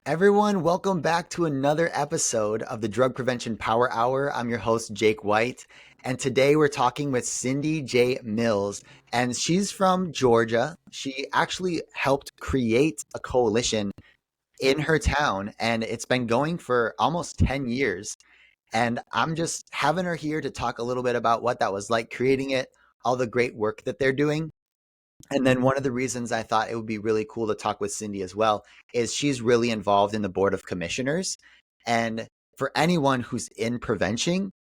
Everyone, welcome back to another episode of the Drug Prevention Power Hour. I'm your host, Jake White, and today we're talking with Cindy J. Mills, and she's from Georgia. She actually helped create a coalition in her town, and it's been going for almost 10 years. And I'm just having her here to talk a little bit about what that was like creating it, all the great work that they're doing. And then one of the reasons I thought it would be really cool to talk with Cindy as well is she's really involved in the board of commissioners. And for anyone who's in prevention,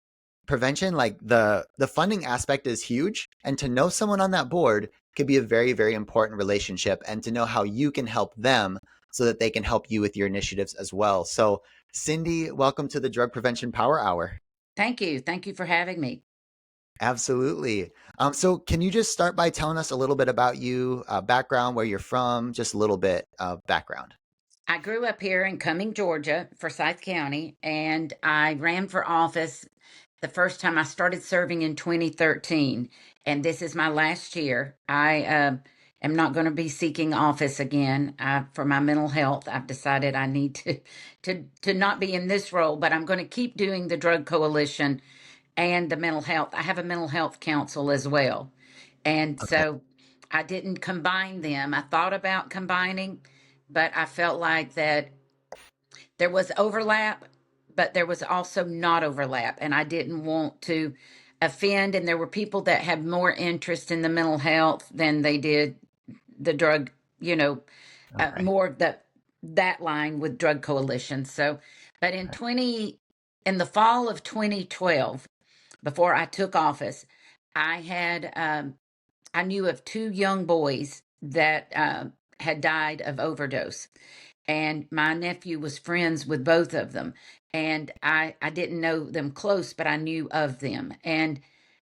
like the funding aspect is huge. And to know someone on that board could be a very, very important relationship and to know how you can help them so that they can help you with your initiatives as well. So Cindy, welcome to the Drug Prevention Power Hour. Thank you. Thank you for having me. Absolutely. So can you just start by telling us a little bit about you, background, where you're from, just a little bit of background? I grew up here in Cumming, Georgia, Forsyth County, and I ran for office the first time I started serving in 2013. And this is my last year. I am not going to be seeking office again for my mental health. I've decided I need to not be in this role, but I'm going to keep doing the drug coalition and the mental health. I have a mental health council as well. And Okay. so I didn't combine them. I thought about combining, but I felt like that there was overlap, but there was also not overlap. And I didn't want to offend. And there were people that had more interest in the mental health than they did the drug, you know, Okay. more that line with drug coalition. So, but Okay. in the fall of 2012, before I took office, I knew of two young boys that had died of overdose, and my nephew was friends with both of them. And I didn't know them close, but I knew of them. And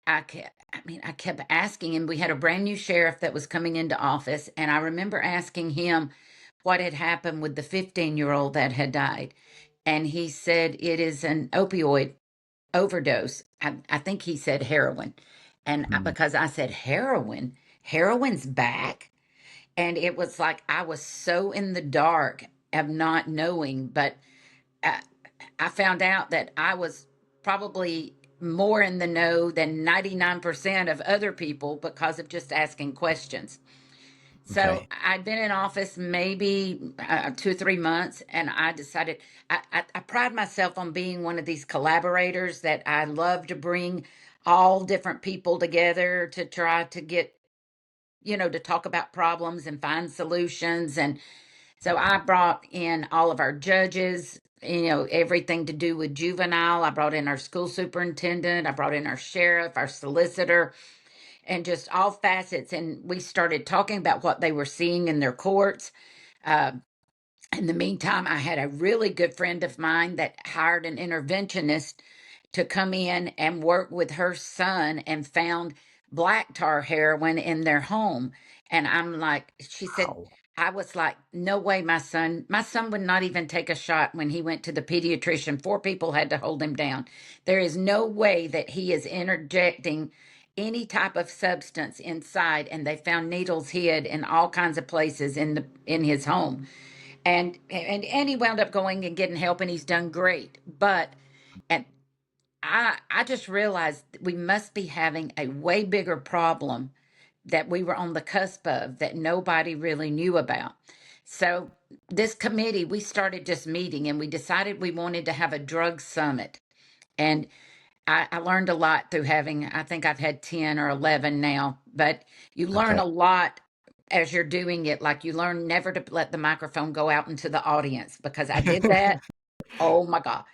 I kept asking him. We had a brand new sheriff that was coming into office, and I remember asking him what had happened with the 15-year-old that had died. And he said it is an opioid overdose. I think he said heroin. Hmm. Because I said heroin's back. And it was like I was so in the dark of not knowing. But I, I found out that I was probably more in the know than 99% of other people because of just asking questions. So Okay. I'd been in office maybe 2 or 3 months, and I decided I pride myself on being one of these collaborators that I love to bring all different people together to try to get, to talk about problems and find solutions. And so I brought in all of our judges, everything to do with juvenile. I brought in our school superintendent, I brought in our sheriff, our solicitor, and just all facets. And we started talking about what they were seeing in their courts. Uh, in the meantime, I had a really good friend of mine that hired an interventionist to come in and work with her son and found black tar heroin in their home. And I'm like, she said, Wow. I was like, no way, my son would not even take a shot when he went to the pediatrician. Four people had to hold him down. There is no way that he is interjecting any type of substance inside. And they found needles hid in all kinds of places in his home. And he wound up going and getting help, and he's done great. But and I just realized we must be having a way bigger problem that we were on the cusp of that nobody really knew about. So this committee, we started just meeting, and we decided we wanted to have a drug summit. And I learned a lot through having, I think I've had 10 or 11 now, but you learn Okay. a lot as you're doing it. Like you learn never to let the microphone go out into the audience, because I did that. Oh my God.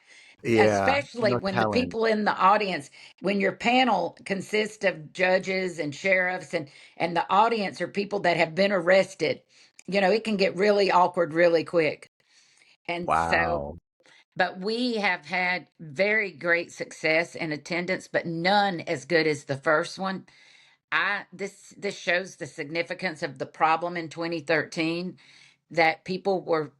Yeah. Especially No when the telling. people in the audience, when your panel consists of judges and sheriffs, and the audience are people that have been arrested, it can get really awkward really quick. And so, Wow. but we have had very great success in attendance, but none as good as the first one. This shows the significance of the problem in 2013, that people were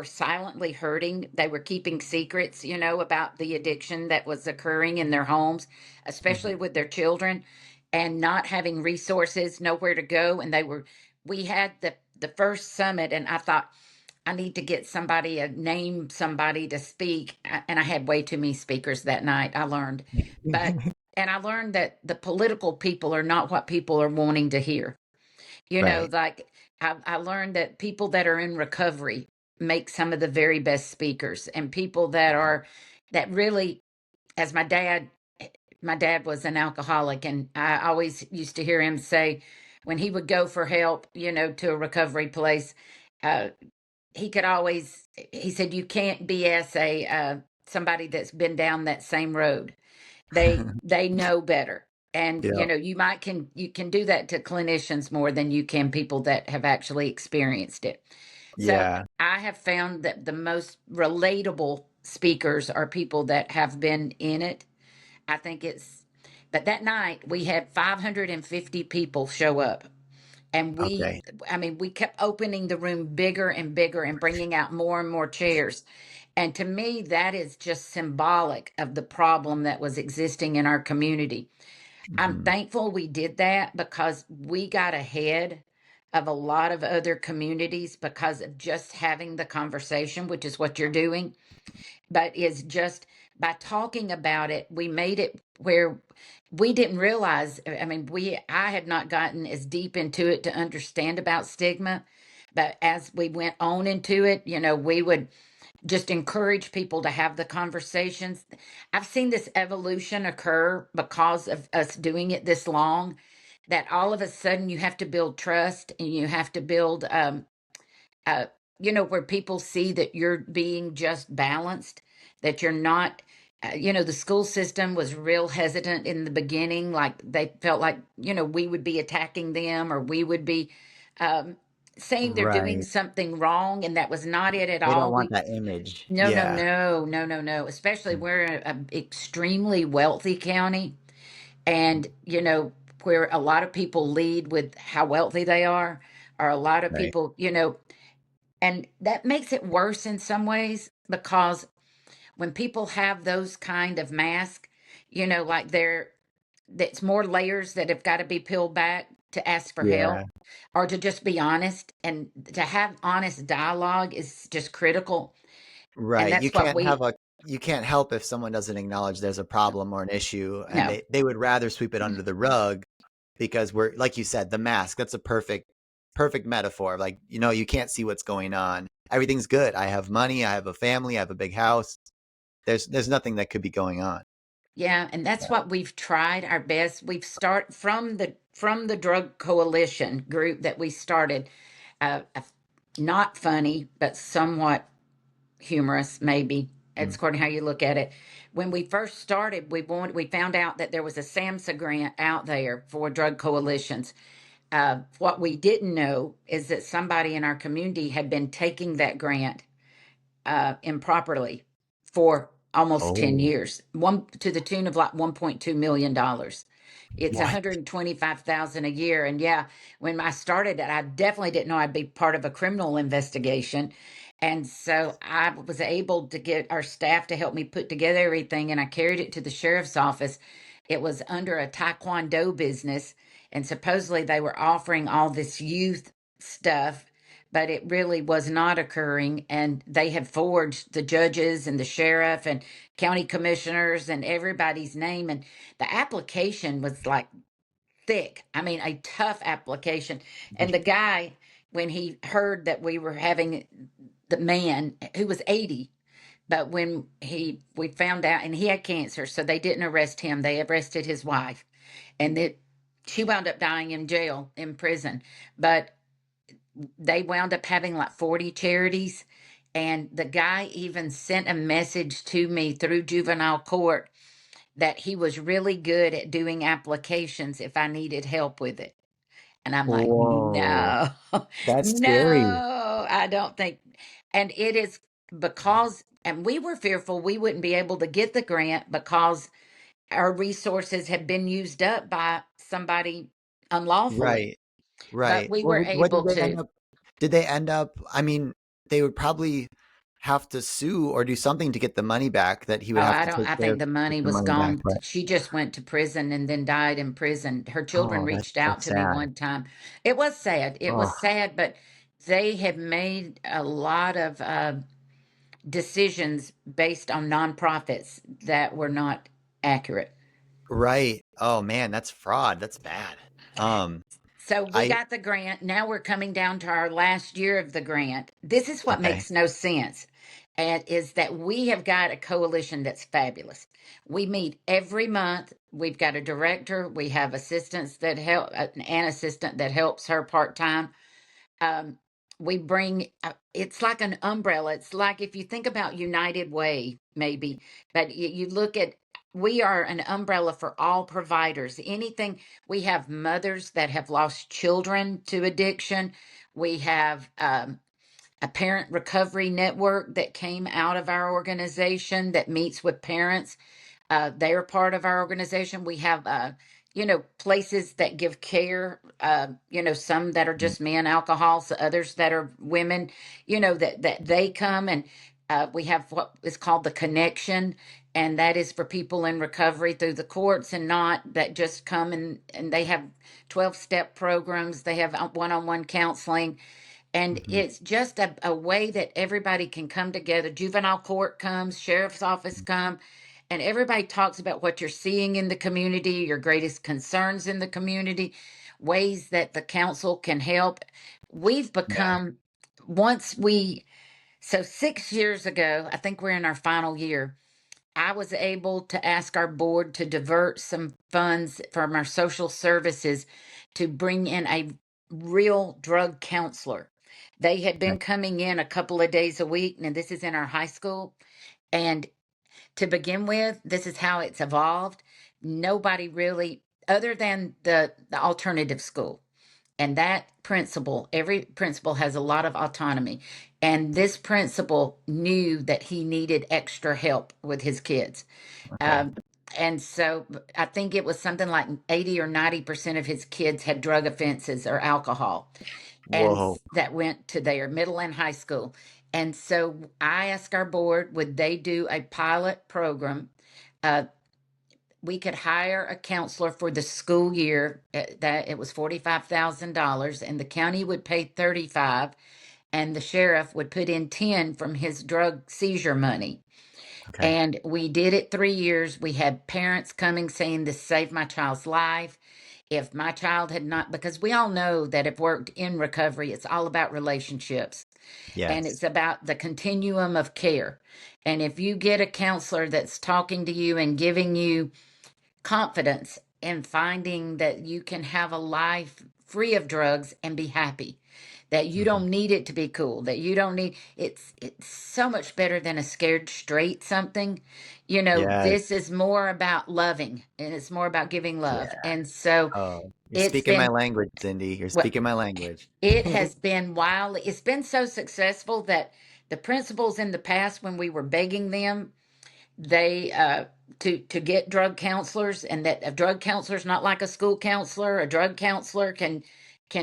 silently hurting. They were keeping secrets, about the addiction that was occurring in their homes, Mhm. especially with their children, and not having resources, nowhere to go. And we had the first summit, and I thought, I need to get somebody, name somebody to speak. And I had way too many speakers that night, I learned. But, and I learned that the political people are not what people are wanting to hear. You know, Right. like I learned that people that are in recovery make some of the very best speakers, and people that are, that really, as my dad was an alcoholic, and I always used to hear him say when he would go for help, you know, to a recovery place, uh, he could always, he said, you can't BS somebody that's been down that same road. They know better. And you Yeah. know, you can do that to clinicians more than you can people that have actually experienced it. So Yeah. I have found that the most relatable speakers are people that have been in it. I think it's, but that night we had 550 people show up. And Okay. I mean, we kept opening the room bigger and bigger and bringing out more and more chairs. And to me, that is just symbolic of the problem that was existing in our community. I'm Mhm. thankful we did that because we got ahead of a lot of other communities because of just having the conversation, which is what you're doing, but is just by talking about it, we made it where we didn't realize. I mean, I had not gotten as deep into it to understand about stigma, but as we went on into it, you know, we would just encourage people to have the conversations. I've seen this evolution occur because of us doing it this long, that all of a sudden you have to build trust and you have to build uh, you know, where people see that you're being just balanced, that you're not, you know, the school system was real hesitant in the beginning. Like they felt like, you know, we would be attacking them or we would be um, saying they're doing Right. something wrong. And that was not it at They don't all. want that image. No, no, Yeah. no, no, no, no. Especially we're an extremely wealthy county. And, you know, where a lot of people lead with how wealthy they are, or a lot of Right. people, you know, and that makes it worse in some ways because when people have those kind of masks, you know, like that's more layers that have got to be peeled back to ask for Yeah. help or to just be honest. And to have honest dialogue is just critical. And Right. that's what we, You can't help if someone doesn't acknowledge there's a problem or an issue, and no. they would rather sweep it under the rug because we're, like you said, the mask, that's a perfect metaphor. Like, you know, you can't see what's going on. Everything's good. I have money, I have a family, I have a big house. There's nothing that could be going on. Yeah, and that's what we've tried our best. We've start from the drug coalition group that we started, uh, not funny, but somewhat humorous, maybe. It's Mm. according to how you look at it. When we first started, we found out that there was a SAMHSA grant out there for drug coalitions. What we didn't know is that somebody in our community had been taking that grant improperly for almost 10 Oh, years, one to the tune of like $1.2 million. It's what? 125,000 a year. And yeah, when I started it, I definitely didn't know I'd be part of a criminal investigation. And so I was able to get our staff to help me put together everything, and I carried it to the sheriff's office. It was under a taekwondo business, and supposedly they were offering all this youth stuff, but it really was not occurring. And they had forged the judges and the sheriff and county commissioners and everybody's name. And the application was like thick. I mean, a tough application. And the guy, when he heard that we were having the man who was 80, but when we found out, and he had cancer, so they didn't arrest him. They arrested his wife, and that she wound up dying in jail, in prison. But they wound up having like 40 charities. And the guy even sent a message to me through juvenile court that he was really good at doing applications if I needed help with it. And I'm like, Whoa, no, that's scary. no, I don't think. And it is because, and we were fearful we wouldn't be able to get the grant because our resources had been used up by somebody unlawfully. Right, But right. we were What did able they end to. up? Did they end up? I mean, they would probably have to sue or do something to get the money back that he Oh, would have to take I care think of the to get money the was money back. gone. But She just went to prison and then died in prison. Her children oh, that's reached so out to me sad. one time. It was sad. It Oh, was sad, but They have made a lot of decisions based on nonprofits that were not accurate. Right. Oh man, that's fraud. That's bad. Um, So we I got the grant. Now we're coming down to our last year of the grant. This is what okay. makes no sense. And is that we have got a coalition that's fabulous. We meet every month. We've got a director. We have assistants that help, an assistant that helps her part time. um, we bring it's like an umbrella. It's like if you think about United Way, maybe, but you look at, we are an umbrella for all providers. Anything, we have mothers that have lost children to addiction. We have a parent recovery network that came out of our organization that meets with parents. They're part of our organization. We have, places that give care, some that are Mhm. just men alcoholics, others that are women, that they come and we have what is called the connection. And that is for people in recovery through the courts and not that just come and they have 12-step programs. They have one-on-one counseling. And Mhm. it's just a way that everybody can come together. Juvenile court comes, sheriff's office come, and everybody talks about what you're seeing in the community, your greatest concerns in the community, ways that the council can help. We've Yeah. become, once we, so 6 years ago, I think we're in our final year, I was able to ask our board to divert some funds from our social services to bring in a real drug counselor. They had Okay. been coming in a couple of days a week, and this is in our high school. And to begin with, this is how it's evolved. Nobody really, other than the alternative school, and that principal, every principal has a lot of autonomy. And this principal knew that he needed extra help with his kids. Okay. Um, and so I think it was something like 80 or 90% of his kids had drug offenses or alcohol, and Whoa. that went to their middle and high school. And so I asked our board, would they do a pilot program? Uh, we could hire a counselor for the school year, that it was $45,000, and the county would pay 35, and the sheriff would put in 10 from his drug seizure money. Okay. And we did it 3 years. We had parents coming saying, this saved my child's life. If my child had not, because we all know that if worked in recovery, it's all about relationships and Yes. it's about the continuum of care. And if you get a counselor that's talking to you and giving you confidence in finding that you can have a life free of drugs and be happy, that you Mhm. don't need it to be cool, that you don't need, it's so much better than a scared straight something. Yes. This is more about loving and it's more about giving love. Yeah. And so Oh, you're it's speaking my been, language, Cindy. You're well, speaking my language. it has been wildly, it's been so successful that the principals in the past, when we were begging them, they to get drug counselors, and that a drug counselor is not like a school counselor. A drug counselor can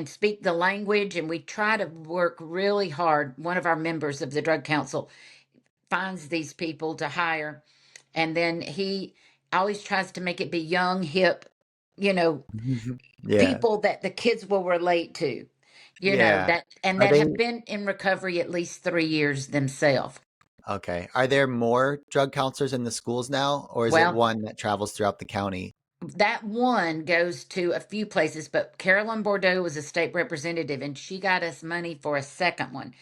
speak the language, and we try to work really hard. One of our members of the drug council finds these people to hire, and then he always tries to make it be young, hip, you know Yeah. people that the kids will relate to, Yeah. that, and Are that they have been in recovery at least 3 years themselves. okay? Are there more drug counselors in the schools now, or is it Well, one that travels throughout the county? that one goes to a few places, but Carolyn Bordeaux was a state representative and she got us money for a second one.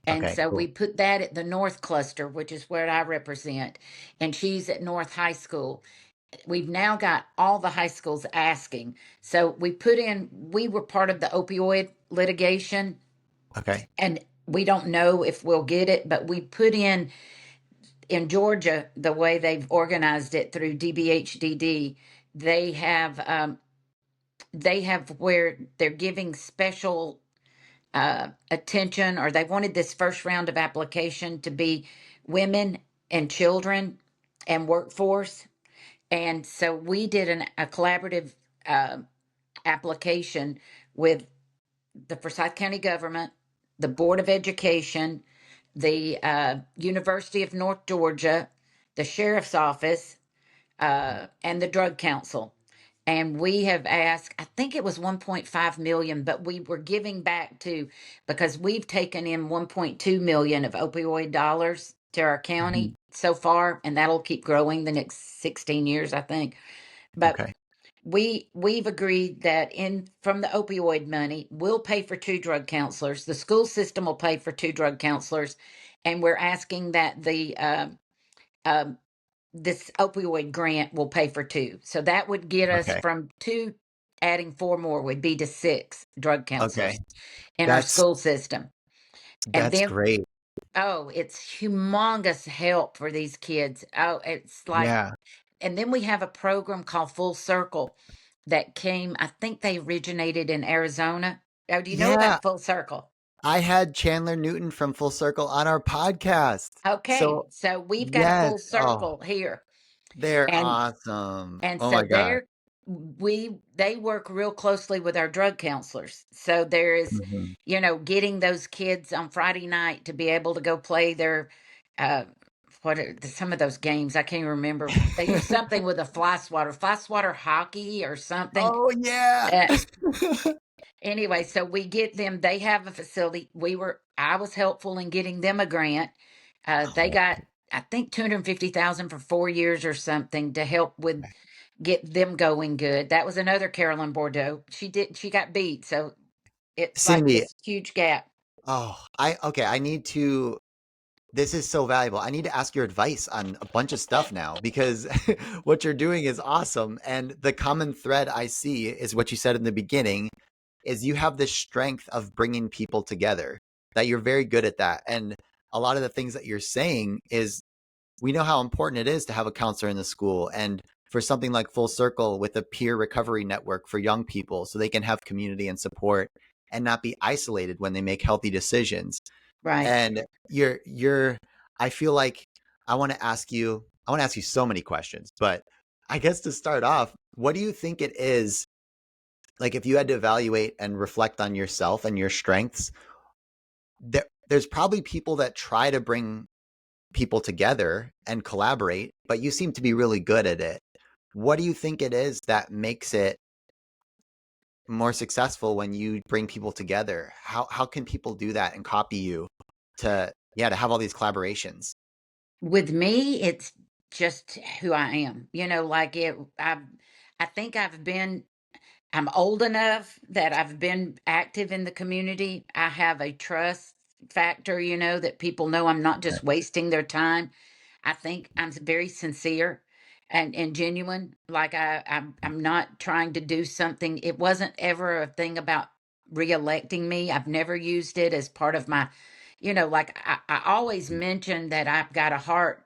And Okay, so we cool. put that at the North Cluster, which is where I represent, and she's at North High School. We've now got all the high schools asking. So we were part of the opioid litigation, Okay. and we don't know if we'll get it, but we put in Georgia, the way they've organized it through DBHDD, they have where they're giving special attention, or they wanted this first round of application to be women and children and workforce. And so we did a collaborative uh, application with the Forsyth County government, the Board of Education, the University of North Georgia, the Sheriff's Office, and the Drug Council. and we have asked, I think it was 1.5 million, but we were giving back to, because we've taken in 1.2 million of opioid dollars to our Mhm. county so far, and that'll keep growing the next 16 years, I think. But Okay. we've agreed that in from the opioid money, we'll pay for 2 drug counselors. The school system will pay for 2 drug counselors, and we're asking that the um, this opioid grant will pay for 2. So that would get us Okay. from 2, adding 4 more would be to 6 drug Okay. counselors in our That's school system. And that's then, great. oh, it's humongous help for these kids. Oh, it's like, Yeah. and then we have a program called Full Circle that came, I think they originated in Arizona. Oh, do you know Yeah. about Full Circle? I had Chandler Newton from Full Circle on our podcast. Okay, So, so we've got a yes. Full Oh, Circle here. they're And awesome. And Oh so my God. they work real closely with our drug counselors. So there is, Mhm. getting those kids on Friday night to be able to go play their uh what are some of those games? I can't even remember. They were something with a fly swatter hockey or something. Oh yeah. Uh, anyway, so we get them, they have a facility. I was helpful in getting them a grant. They Oh, got, I think, 250,000 for 4 years or something to help with get them going good. That was another Carolyn Bordeaux. She got beat, so it's like Cindy. this huge gap. Oh, I need to. This is so valuable. I need to ask your advice on a bunch of stuff now because what you're doing is awesome. And the common thread I see is what you said in the beginning is you have this strength of bringing people together, that you're very good at that. And a lot of the things that you're saying is we know how important it is to have a counselor in the school and for something like Full Circle with a peer recovery network for young people so they can have community and support and not be isolated when they make healthy decisions. Right. And you're I feel like I want to ask you so many questions, but I guess to start off, what do you think it is like if you had to evaluate and reflect on yourself and your strengths, there's probably people that try to bring people together and collaborate, but you seem to be really good at it. What do you think it is that makes it more successful when you bring people together? How can people do that and copy you to to have all these collaborations? With me, it's just who I am. Like I think I'm old enough that I've been active in the community. I have a trust factor, that people know I'm not just wasting their time. I think I'm very sincere and genuine. Like I'm not trying to do something. It wasn't ever a thing about reelecting me. I've never used it as part of my, like I always mention that I've got a heart.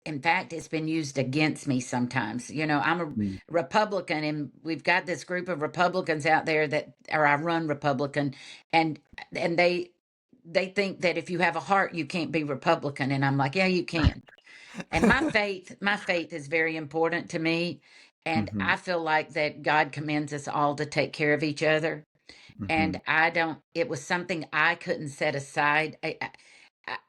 In fact, it's been used against me sometimes. I'm a Mm. Republican, and we've got this group of Republicans out there that, or I run Republican, and and they think that if you have a heart, you can't be Republican, and I'm like, yeah, you can. And my faith is very important to me, and Hmm. I feel like that God commands us all to take care of each other. Hmm. And I don't, it was something I couldn't set aside.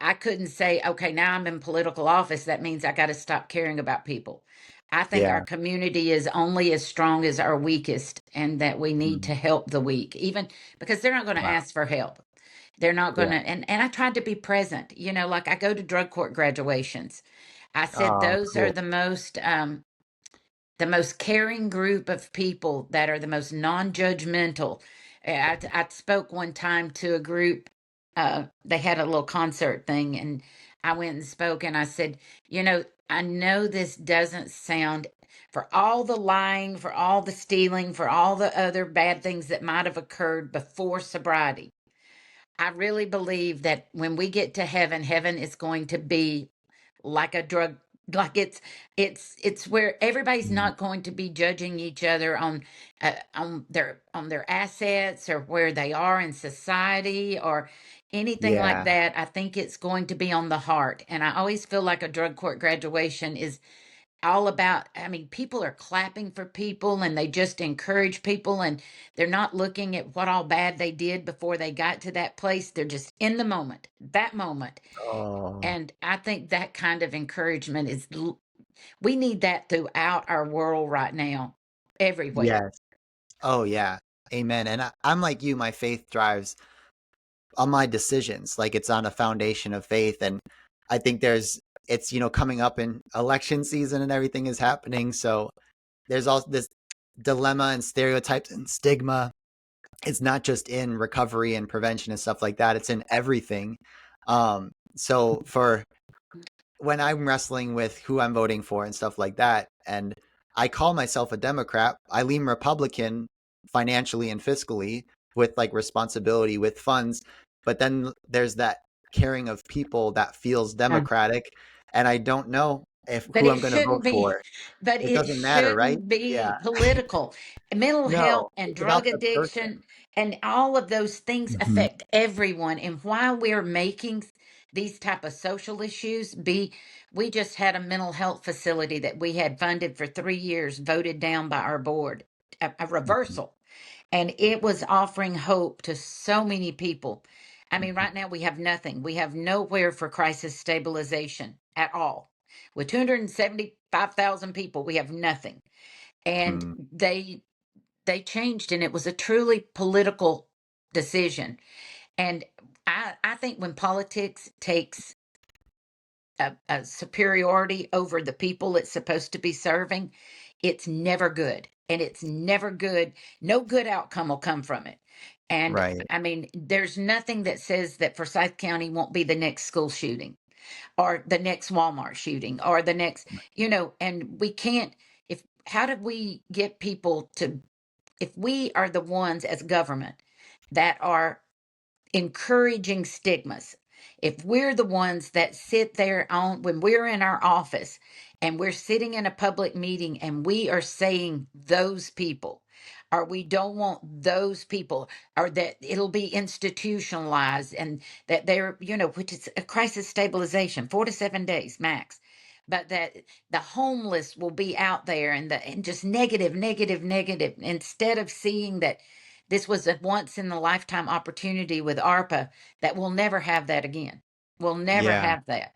I couldn't say, okay, now I'm in political office. That means I got to stop caring about people. I think our Yeah. community is only as strong as our weakest, and that we need Mm. to help the weak, even because they're not going to Wow. ask for help. They're not going Yeah. to, and I tried to be present, like I go to drug court graduations. I said Oh, those are cool. the most caring group of people that are the most non-judgmental. I spoke one time to a group. They had a little concert thing, and I went and spoke, and I said, I know this doesn't sound, for all the lying, for all the stealing, for all the other bad things that might have occurred before sobriety. I really believe that when we get to heaven, heaven is going to be like a drug, like it's where everybody's Mm. not going to be judging each other on their assets or where they are in society or anything like Yeah. that. I think it's going to be on the heart, and I always feel like a drug court graduation is all about, I mean, people are clapping for people, and they just encourage people, and they're not looking at what all bad they did before they got to that place. They're just in the moment, that moment. Oh, And I think that kind of encouragement we need that throughout our world right now. everywhere. Yes. Oh yeah. Amen. And I'm like you, my faith drives on my decisions. Like it's on a foundation of faith. And I think it's, coming up in election season and everything is happening. So there's also this dilemma and stereotypes and stigma. It's not just in recovery and prevention and stuff like that. It's in everything. So for when I'm wrestling with who I'm voting for and stuff like that, and I call myself a Democrat, I lean Republican financially and fiscally with like responsibility with funds. But then there's that caring of people that feels Democratic, and I don't know if But who it I'm going to shouldn't vote be, for. but It it doesn't matter, right? shouldn't Yeah. be political. Mental health No, and it's about drug the person. addiction and all of those things Mhm. affect everyone. And while we're making these type of social issues be, we just had a mental health facility that we had funded for 3 years, voted down by our board, a Mhm. reversal. And it was offering hope to so many people. I mean, Mhm. right now we have nothing. We have nowhere for crisis stabilization at all. With 275,000 people, we have nothing. And Mhm. they changed, and it was a truly political decision. And I think when politics takes a superiority over the people it's supposed to be serving, it's never good. And it's never good. No good outcome will come from it. And Right. I mean, there's nothing that says that Forsyth County won't be the next school shooting or the next Walmart shooting or the next, and we can't, if, how do we get people to, if we are the ones as government that are encouraging stigmas, if we're the ones that sit there on when we're in our office and we're sitting in a public meeting and we are saying those people, or we don't want those people, or that it'll be institutionalized and that they're, which is a crisis stabilization, 4 to 7 days max, but that the homeless will be out there and just negative, negative, negative, instead of seeing that this was a once in a lifetime opportunity with ARPA that we'll never have that again. We'll never Yeah. have that.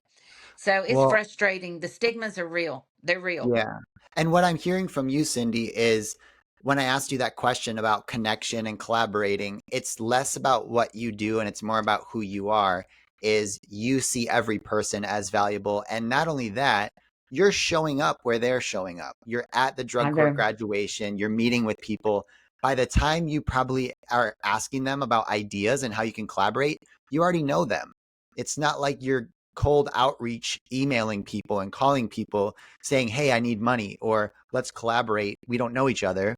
So it's Well, frustrating. The stigmas are real. They're real. yeah. And what I'm hearing from you, Cindy, is when I asked you that question about connection and collaborating, it's less about what you do and it's more about who you are, is you see every person as valuable. And not only that, you're showing up where they're showing up. You're at the drug I court do. graduation, you're meeting with people. By the time you probably are asking them about ideas and how you can collaborate, you already know them. It's not like you're cold outreach emailing people and calling people saying, hey, I need money or let's collaborate. We don't know each other.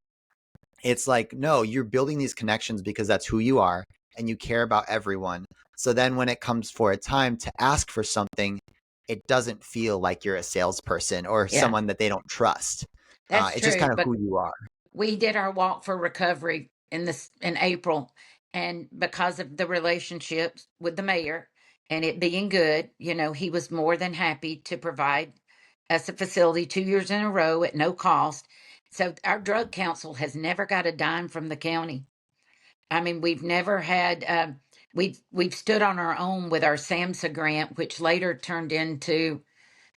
It's like, no, you're building these connections because that's who you are and you care about everyone. So then when it comes for a time to ask for something, it doesn't feel like you're a salesperson or Yeah, someone that they don't trust. that's It's just true. kind of But who you are. we did our walk for recovery in April, and because of the relationships with the mayor and it being good, he was more than happy to provide us a facility 2 years in a row at no cost. So our drug council has never got a dime from the county. I mean, we've never had. We've stood on our own with our SAMHSA grant, which later turned into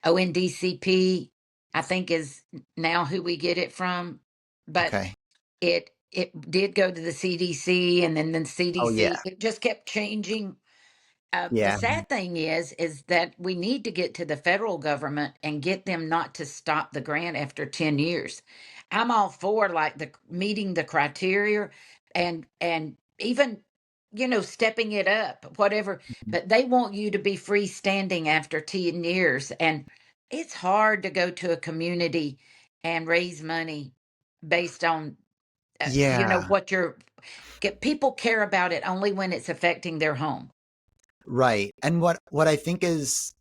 ONDCP. I think is now who we get it from, but Okay. it did go to the CDC, and then the Oh, yeah. CDC. It just kept changing. The Yeah. sad thing is that we need to get to the federal government and get them not to stop the grant after 10 years. I'm all for like the meeting the criteria and even stepping it up, whatever, but they want you to be freestanding after 10 years, and it's hard to go to a community and raise money based on Yeah. what your get people care about it only when it's affecting their home. Right. And what I think is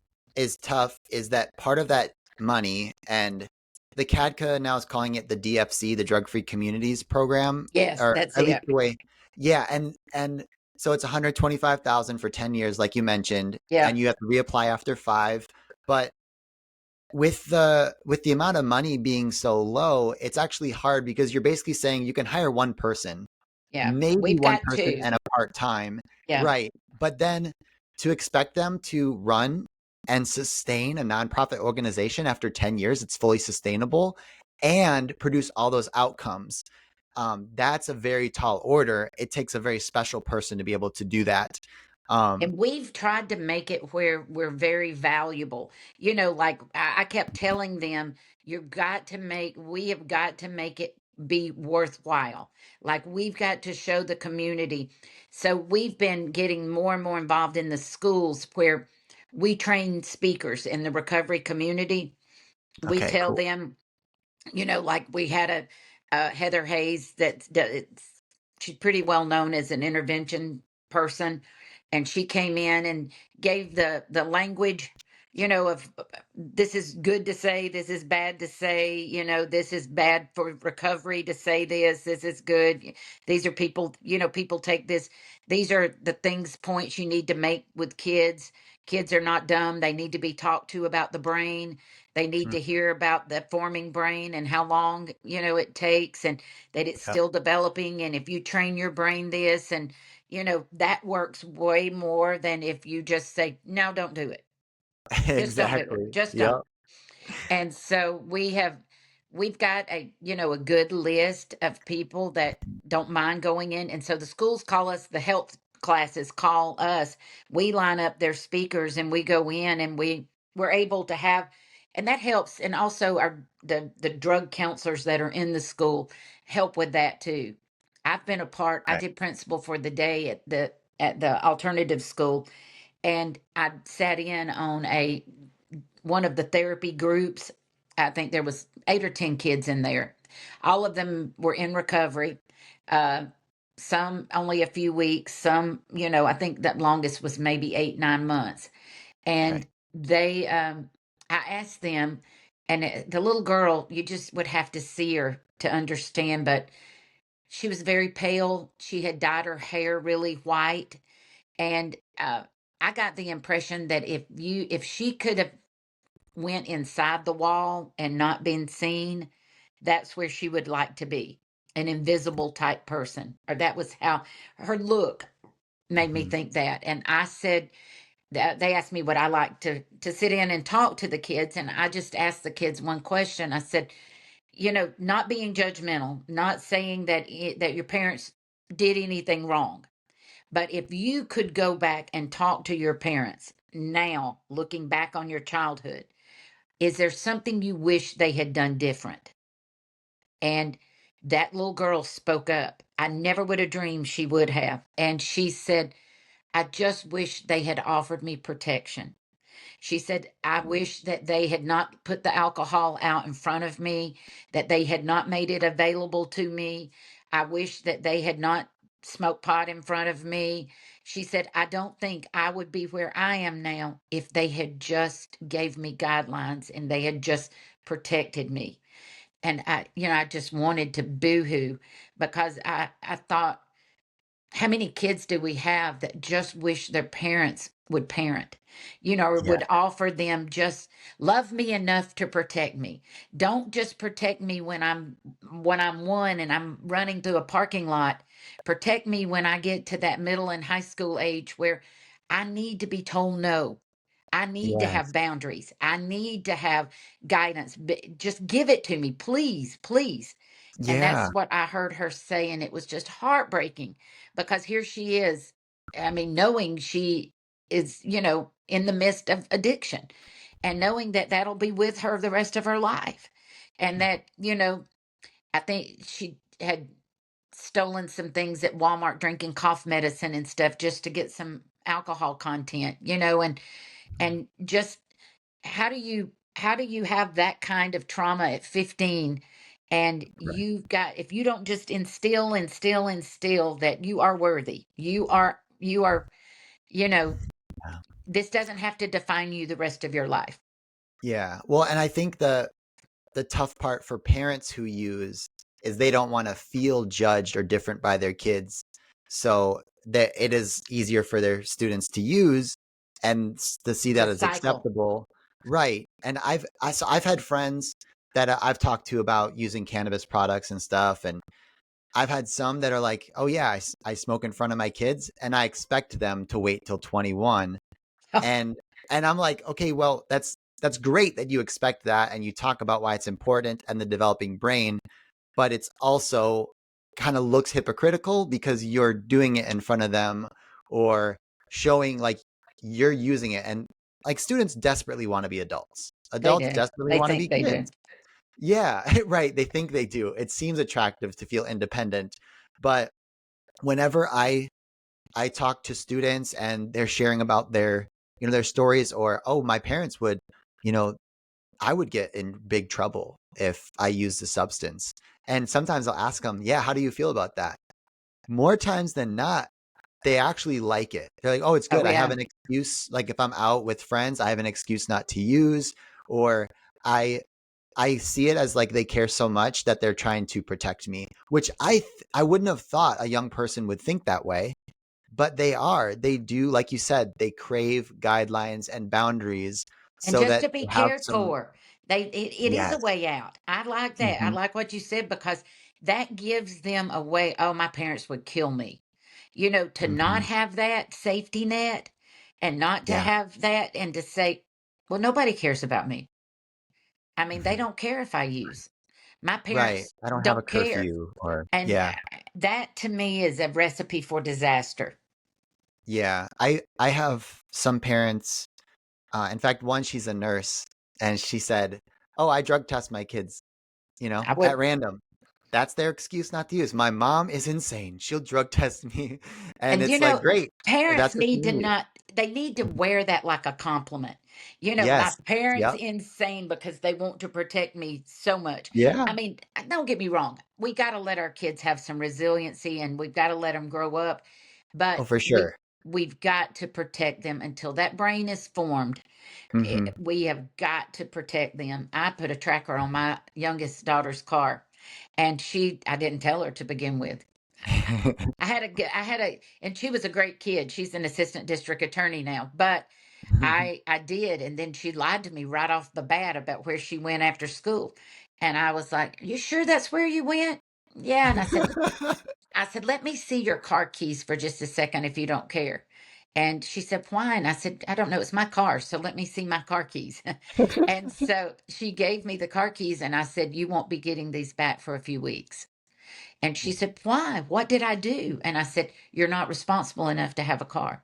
tough is that part of that money and the CADCA now is calling it the DFC, the Drug Free Communities Program, Yes, or that's at least it. the way. Yeah, and so it's 125,000 for 10 years like you mentioned, Yeah, and you have to reapply after 5, but with the amount of money being so low, it's actually hard because you're basically saying you can hire one person, yeah. maybe We've one got person two. and a part-time, Yeah, right? But then to expect them to run and sustain a nonprofit organization after 10 years, it's fully sustainable. and produce all those outcomes. That's a very tall order. It takes a very special person to be able to do that. Um, And we've tried to make it where we're very valuable. Like I kept telling them, we have got to make it be worthwhile. Like we've got to show the community. So we've been getting more and more involved in the schools where we train speakers in the recovery community. We okay, tell cool. them, like we had Heather Hayes she's pretty well known as an intervention person, and she came in and gave the language, of this is good to say, this is bad to say, this is bad for recovery to say this is good. These are people, people take this. These are the points you need to make with kids. Kids are not dumb. They need to be talked to about the brain. They need Mm, to hear about the forming brain and how long, it takes, and that it's yep. still developing. And if you train your brain this, and, that works way more than if you just say, no, don't do it. Just don't do it. Exactly. Just don't. Yep. And so we've got a good list of people that don't mind going in. And so the schools call us, the health classes call us. We line up their speakers and we go in, and we're able to have, and that helps. And also the drug counselors that are in the school help with that too. I Right. did principal for the day at the alternative school, and I sat in on a one of the therapy groups. I think there was 8 or 10 kids in there. All of them were in recovery. Uh, some only a few weeks. Some, I think that longest was maybe 8, 9 months. Okay. And I asked them, and the little girl, you just would have to see her to understand, but she was very pale. She had dyed her hair really white, and I got the impression that if she could have went inside the wall and not been seen, that's where she would like to be, an invisible type person. Or that was how her look made me Mhm. think that. And I said that they asked me would I like to sit in and talk to the kids, and I just asked the kids one question. I said, not being judgmental, not saying that your parents did anything wrong, but if you could go back and talk to your parents now, looking back on your childhood, is there something you wish they had done different? And that little girl spoke up. I never would have dreamed she would have. And she said, I just wish they had offered me protection. She said, I wish that they had not put the alcohol out in front of me, that they had not made it available to me. I wish that they had not smoked pot in front of me. She said, I don't think I would be where I am now if they had just gave me guidelines and they had just protected me. And I just wanted to boohoo, because I thought, how many kids do we have that just wish their parents would parent, or Yeah. would offer them, just love me enough to protect me. Don't just protect me when I'm one and I'm running through a parking lot. Protect me when I get to that middle and high school age where I need to be told no. I need to have Yes. boundaries. I need to have guidance. Just give it to me, please, please. And Yeah. that's what I heard her say. And it was just heartbreaking, because here she is. I mean, knowing she is, in the midst of addiction, and knowing that that'll be with her the rest of her life. And that, I think she had stolen some things at Walmart, drinking cough medicine and stuff just to get some alcohol content, and just how do you have that kind of trauma at 15, and Right. if you don't just instill that you are worthy, you are you know Yeah. this doesn't have to define you the rest of your life. Yeah. Well, and I think the tough part for parents who use is they don't want to feel judged or different by their kids. So that it is easier for their students to use and to see It's a that as cycle. acceptable. Right. And so I've had friends that I've talked to about using cannabis products and stuff. And I've had some that are like, oh, yeah, I smoke in front of my kids and I expect them to wait till 21. And I'm like, okay, well, that's great that you expect that and you talk about why it's important and the developing brain, but it's also kind of looks hypocritical because you're doing it in front of them or showing like you're using it. And like students desperately want to be adults. They Adults do. desperately They want to think be they do. kids. Yeah, right. They think they do. It seems attractive to feel independent. But whenever I talk to students and they're sharing about their, their stories or, oh, my parents would, you know, I would get in big trouble if I used the substance. And sometimes I'll ask them, yeah, how do you feel about that? More times than not, they actually like it. They're like, oh, it's Oh good. I have yeah. an excuse. Like if I'm out with friends, I have an excuse not to use, or I I see it as like they care so much that they're trying to protect me, which I wouldn't have thought a young person would think that way, but they are. They do, like you said, they crave guidelines and boundaries And so just that to be they have cared some. for. It is a Yes. way out. I like that. I Hmm. like what you said because that gives them a way. Oh, my parents would kill me. To not Hmm. have that safety net and not to Yeah. have that and to say, well, nobody cares about me. I mean, they Hmm. don't care if I use. My Right. parents I don't have a don't care. curfew or And yeah. that to me is a recipe for disaster. Yeah. I have some parents. In fact, one, she's a nurse, and she said, "Oh, I drug test my kids, I at would. random." That's their excuse not to use. My mom is insane. She'll drug test me, and And it's like, great. parents That's what need you to need. not, they need to wear that like a compliment. My Yes. parents Yep. insane because they want to protect me so much. Yeah. I mean, don't get me wrong. We got to let our kids have some resiliency and we've got to let them grow up, Oh, but for sure. we've got to protect them until that brain is formed. Hmm. We have got to protect them. I put a tracker on my youngest daughter's car and I didn't tell her to begin with. And she was a great kid. She's an assistant district attorney now, but I did, and then she lied to me right off the bat about where she went after school, and I was like, "You sure that's where you went?" Yeah, and I said, let me see your car keys for just a second if you don't care. And she said, why? And I said, I don't know. It's my car. So let me see my car keys. And so she gave me the car keys and I said, you won't be getting these back for a few weeks. And she said, why? What did I do? And I said, you're not responsible enough to have a car.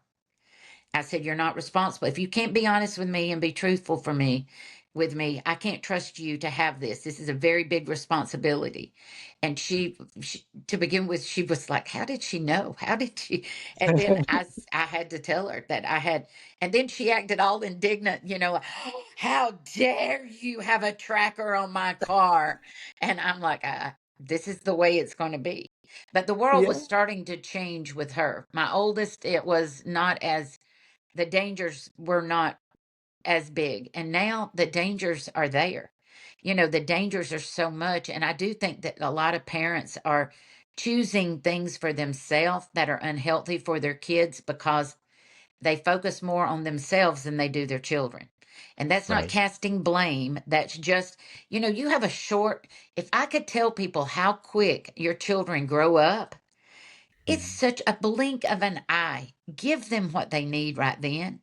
I said, you're not responsible. If you can't be honest with me and be truthful with me, I can't trust you to have this. This is a very big responsibility. And she to begin with, she was like, how did she know? How did she? And then I had to tell her that I had, and then she acted all indignant, "Oh, how dare you have a tracker on my car?" And I'm like, this is the way it's going to be. But the world was Yeah. starting to change with her. My oldest, it was not as the dangers were not as big. And now the dangers are there. The dangers are so much. And I do think that a lot of parents are choosing things for themselves that are unhealthy for their kids because they focus more on themselves than they do their children. And that's not Right. casting blame. That's just, you have a short, if I could tell people how quick your children grow up, it's Mhm. such a blink of an eye. Give them what they need right then.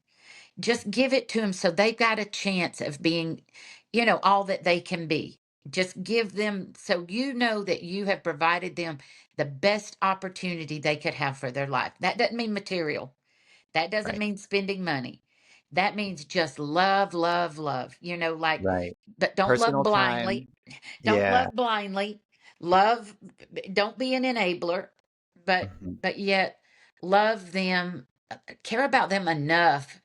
Just give it to them so they've got a chance of being, all that they can be. Just give them so that you have provided them the best opportunity they could have for their life. That doesn't mean material. That doesn't Right. mean spending money. That means just love, love, love. Right. But don't love Personal blindly. time. Don't Yeah. love blindly. Love, don't be an enabler, but Mhm. yet love them, care about them enough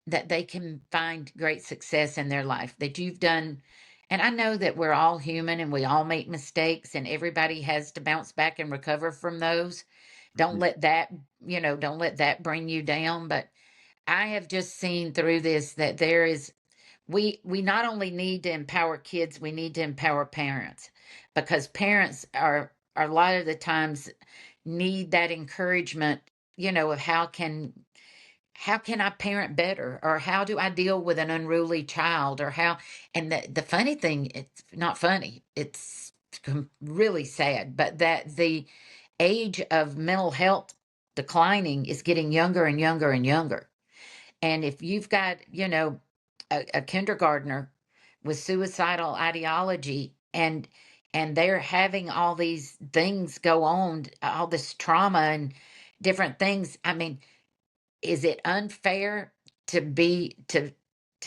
that they can find great success in their life that you've done. And I know that we're all human and we all make mistakes and everybody has to bounce back and recover from those. Don't Mhm. let that, don't let that bring you down. But I have just seen through this that there is, we not only need to empower kids, we need to empower parents because parents are a lot of the times need that encouragement, of how can I parent better? Or how do I deal with an unruly child? Or how, and the funny thing, it's not funny, it's really sad, but that the age of mental health declining is getting younger and younger and younger. And if you've got, a kindergartner with suicidal ideology, and they're having all these things go on, all this trauma and different things. I mean, is it unfair to be to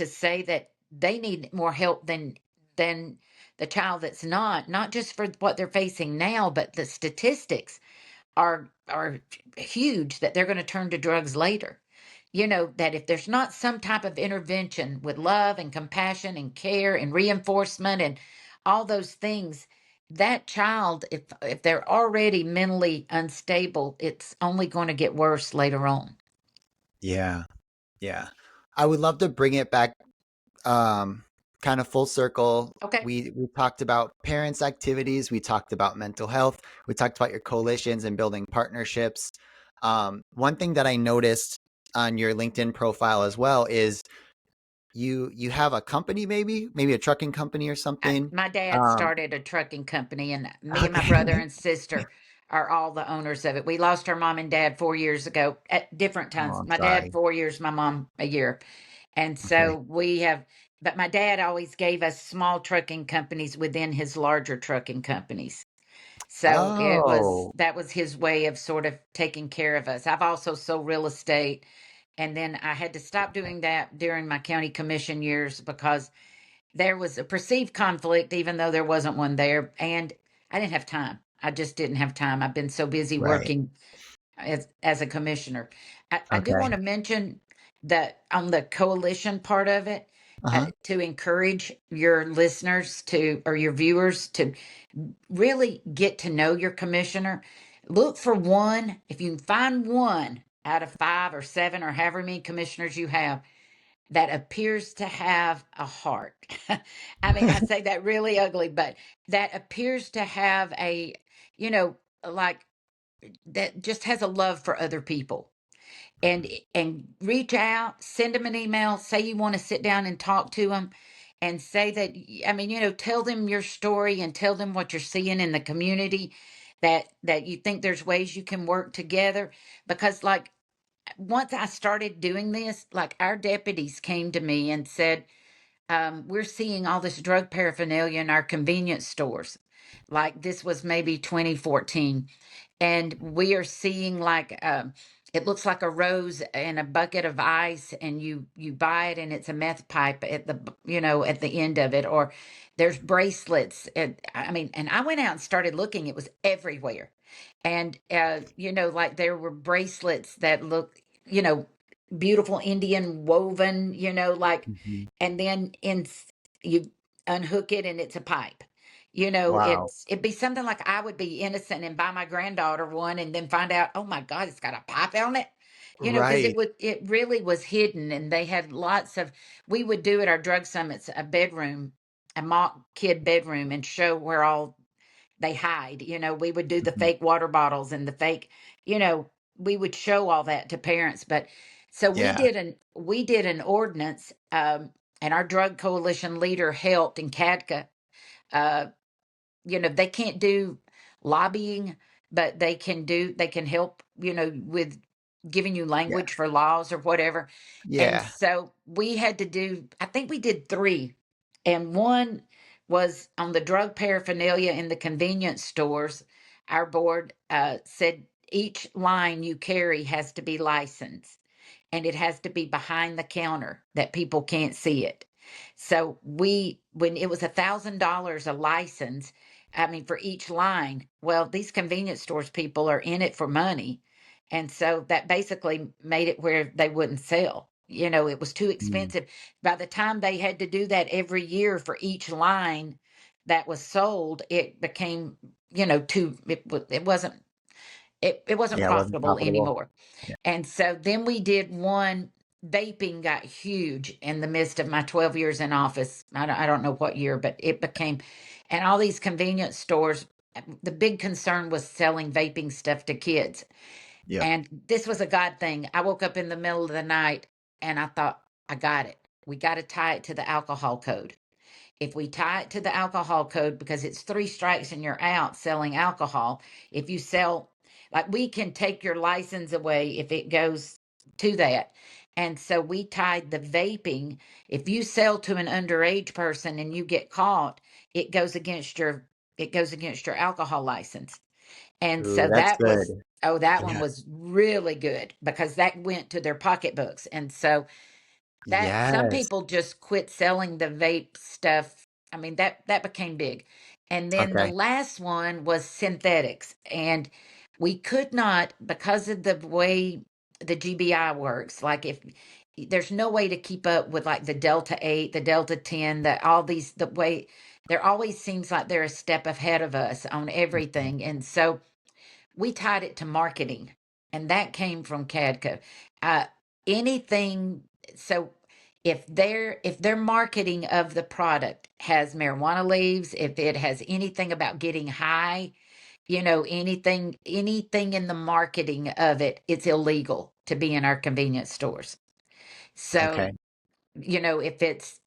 say that they need more help than the child that's not just for what they're facing now, but the statistics are huge that they're going to turn to drugs later. You know, that if there's not some type of intervention with love and compassion and care and reinforcement and all those things, that child, if they're already mentally unstable, it's only going to get worse later on. Yeah. Yeah. I would love to bring it back um, kind of full circle. Okay. We talked about parents' activities, we talked about mental health, we talked about your coalitions and building partnerships. One thing that I noticed on your LinkedIn profile as well is you have a company, maybe a trucking company or something. My dad Um, started a trucking company, and me and my brother okay. and sister are all the owners of it. We lost our mom and dad 4 years ago at different Oh, times. I'm My dad sorry. 4 years, my mom a year. And Okay. so we have, but my dad always gave us small trucking companies within his larger trucking companies. So Oh, that was his way of sort of taking care of us. I've also sold real estate. And then I had to stop doing that during my county commission years because there was a perceived conflict, even though there wasn't one there. And I didn't have time. I just didn't have time. I've been so busy right. working as a commissioner. I do Okay. want to mention that on the coalition part of it, Uh-huh. to encourage your listeners to or your viewers to really get to know your commissioner. Look for one. If you can find one out of 5 or 7 or however many commissioners you have that appears to have a heart. I mean, I say that really ugly, but that appears to have a, you know, like that just has a love for other people, and Mhm. reach out, send them an email, say you want to sit down and talk to them, and say that, I mean, tell them your story and tell them what you're seeing in the community, that you think there's ways you can work together. Because like once I started doing this, like our deputies came to me and said, we're seeing all this drug paraphernalia in our convenience stores. Like this was maybe 2014, and we are seeing like it looks like a rose in a bucket of ice, and you buy it, and it's a meth pipe at the at the end of it, or there's bracelets. I mean, and I went out and started looking. It was everywhere, and like there were bracelets that look, beautiful Indian woven, like, Mhm. and then you unhook it and it's a pipe. Wow. It'd be something like I would be innocent and buy my granddaughter one and then find out, oh my God, it's got a pipe on it. Because Right. it really was hidden, and they had lots of. We would do at our drug summits a bedroom, a mock kid bedroom, and show where all they hide. We would do the Mhm. fake water bottles and the fake, you know, we would show all that to parents. But so Yeah. we did an ordinance, and our drug coalition leader helped in CADCA. Uh, they can't do lobbying, but they can help, with giving you Yeah. language for laws or whatever. And Yeah. so we had to do, I think we did three. And one was on the drug paraphernalia in the convenience stores. Our board said each line you carry has to be licensed, and it has to be behind the counter that people can't see it. So when it was $1,000 a license, I mean, for each line, well, these convenience stores people are in it for money. And so that basically made it where they wouldn't sell. It was too Mm. expensive. By the time they had to do that every year for each line that was sold, it became, it wasn't Yeah, it wasn't profitable profitable. anymore. Yeah. And so then we did one. Vaping got huge in the midst of my 12 years in office. I don't know what year, but it became, and all these convenience stores, the big concern was selling vaping stuff to kids. Yep. And this was a God thing. I woke up in the middle of the night and I thought, I got it. We got to tie it to the alcohol code. If we tie it to the alcohol code, because it's 3 strikes and you're out selling alcohol. If you sell, like, we can take your license away if it goes to that. And so we tied the vaping. If you sell to an underage person and you get caught, it goes against your it goes against your alcohol license. And Ooh, so that's that good. was, oh, that one Yeah. was really good because that went to their pocketbooks. And so that some Yes. people just quit selling the vape stuff. I mean, that became big. And then the Okay. last one was synthetics. And we could not, because of the way the GBI works, like if there's no way to keep up with like the Delta 8, the Delta 10, the all these the way there always seems like they're a step ahead of us on Mhm. everything. And so we tied it to marketing, and that came from CADCO. Uh, anything, so if their marketing of the product has marijuana leaves, if it has anything about getting high, anything in the marketing of it, it's illegal to be in our convenience stores. So, Okay. if it's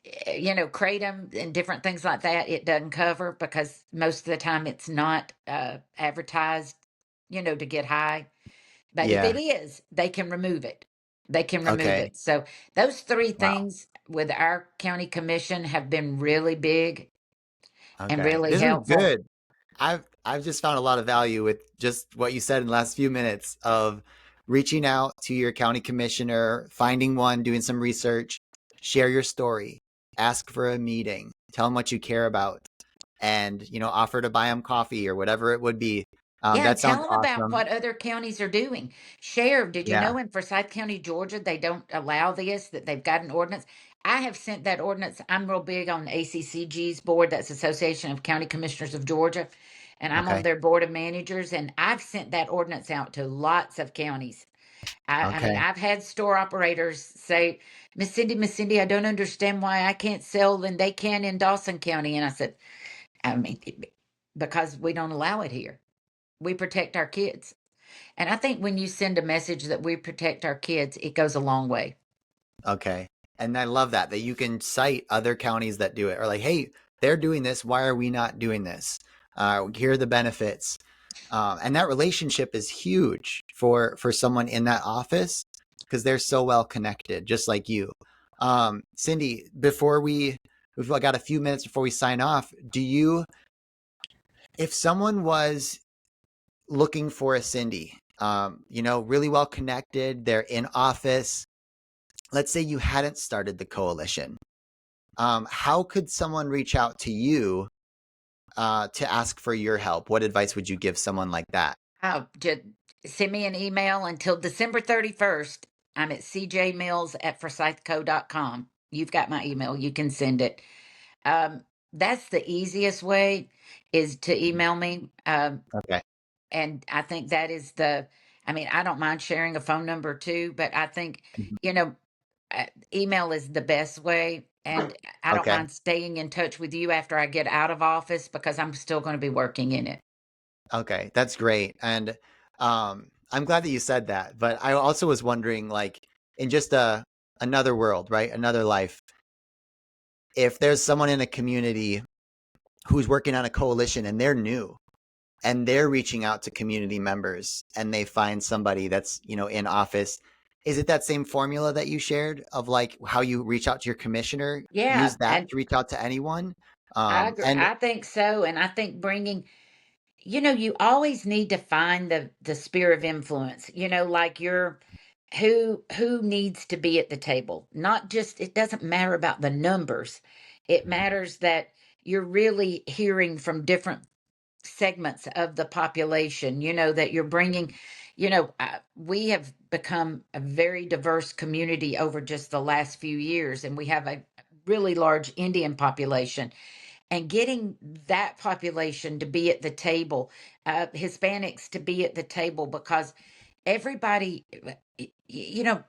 kratom and different things like that, it doesn't cover because most of the time it's not advertised, to get high. But if Yeah. it is, they can remove it. They can remove Okay. it. So those three Wow. things with our county commission have been really big and Okay. really This is helpful. good. I've just found a lot of value with just what you said in the last few minutes of reaching out to your county commissioner, finding one, doing some research, share your story, ask for a meeting, tell them what you care about, and offer to buy them coffee or whatever it would be. Yeah, and That sounds tell them about awesome. what other counties are doing. Sheriff, did you Yeah. know in Forsyth County, Georgia, they don't allow this, that they've got an ordinance? I have sent that ordinance. I'm real big on ACCG's board, that's Association of County Commissioners of Georgia, and I'm on Okay. their board of managers, and I've sent that ordinance out to lots of counties. I mean, Okay. I've had store operators say, Miss Cindy, I don't understand why I can't sell and they can in Dawson County. And I said, I mean, because we don't allow it here. We protect our kids. And I think when you send a message that we protect our kids, it goes a long way. Okay. And I love that you can cite other counties that do it or like, hey, they're doing this. Why are we not doing this? Here are the benefits. And that relationship is huge for someone in that office because they're so well connected, just like you. Cindy, we've got a few minutes before we sign off. If someone was looking for a Cindy, really well connected, they're in office. Let's say you hadn't started the coalition. How could someone reach out to you to ask for your help? What advice would you give someone like that? Just send me an email until December 31st. I'm at cjmills@forsythco.com. You've got my email. You can send it. Um, that's the easiest way is to email me. Okay. And I think that is I mean, I don't mind sharing a phone number too, but I think, Mhm. you know, email is the best way. And I don't Okay. mind staying in touch with you after I get out of office because I'm still going to be working in it. Okay. That's great. And I'm glad that you said that. But I also was wondering, like, in just another world, right? Another life, if there's someone in a community who's working on a coalition and they're new and they're reaching out to community members and they find somebody that's in office, is it that same formula that you shared of like how you reach out to your commissioner, Yeah. use that And to reach out to anyone? I agree. And I think so. And I think you always need to find the sphere of influence, like who needs to be at the table. Not just, it doesn't matter about the numbers. It matters that you're really hearing from different segments of the population, that you're bringing, we have become a very diverse community over just the last few years, and we have a really large Indian population, and getting that population to be at the table, Hispanics to be at the table, because everybody, you know,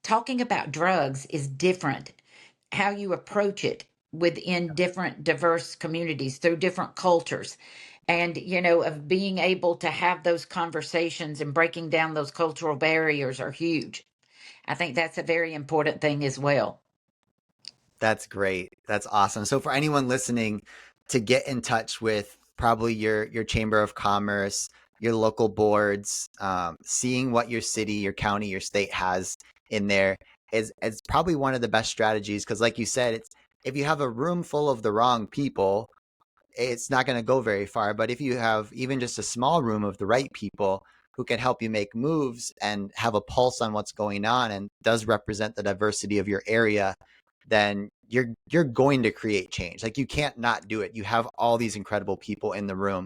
talking about drugs is different. How you approach it within different diverse communities through different cultures. And, of being able to have those conversations and breaking down those cultural barriers are huge. I think that's a very important thing as well. that's great. That's awesome. So for anyone listening to get in touch with probably your chamber of commerce, your local boards, seeing what your city, your county, your state has in there is probably one of the best strategies because, like you said, it's if you have a room full of the wrong people, it's not going to go very far. But if you have even just a small room of the right people who can help you make moves and have a pulse on what's going on and does represent the diversity of your area, then you're going to create change. Like you can't not do it. You have all these incredible people in the room.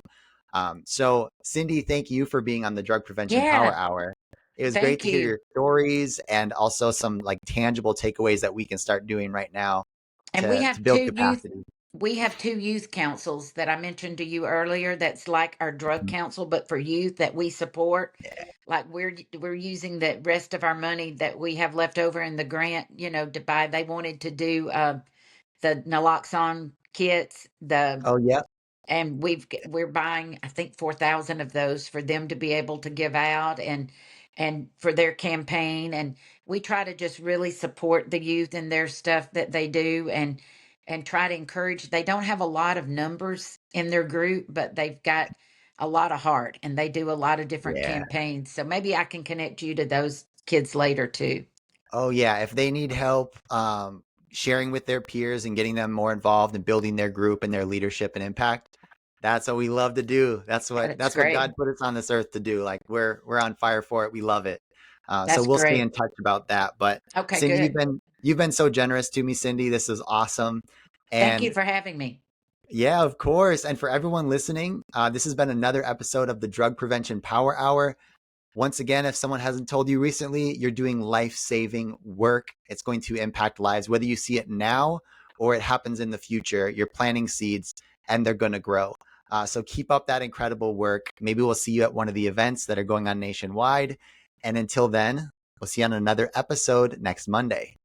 So Cindy, thank you for being on the Drug Prevention Power Yeah, Hour. It was great thank to hear you. your stories and also some like tangible takeaways that we can start doing right now And we to have build two youth capacity. we have two youth councils that I mentioned to you earlier that's like our drug council but for youth that we support. Like we're using the rest of our money that we have left over in the grant, to buy. They wanted to do the naloxone kits, the Oh yeah, and we're buying I think 4,000 of those for them to be able to give out and for their campaign. And we try to just really support the youth and their stuff that they do and try to encourage. They don't have a lot of numbers in their group, but they've got a lot of heart and they do a lot of different yeah. campaigns. So maybe I can connect you to those kids later too. Oh yeah, if they need help sharing with their peers and getting them more involved and building their group and their leadership and impact, that's what we love to do. That's Yeah, what that's that's what great. God put us on this earth to do. Like we're on fire for it. We love it. So That's we'll stay great. in touch about that. But Okay, Cindy, good. you've been so generous to me, Cindy. This is awesome. Thank you And for having me. yeah, of course. And for everyone listening, this has been another episode of the Drug Prevention Power Hour. Once again, if someone hasn't told you recently, you're doing life saving work. It's going to impact lives, whether you see it now or it happens in the future. You're planting seeds and they're going to grow. So keep up that incredible work. Maybe we'll see you at one of the events that are going on nationwide. And until then, we'll see you on another episode next Monday.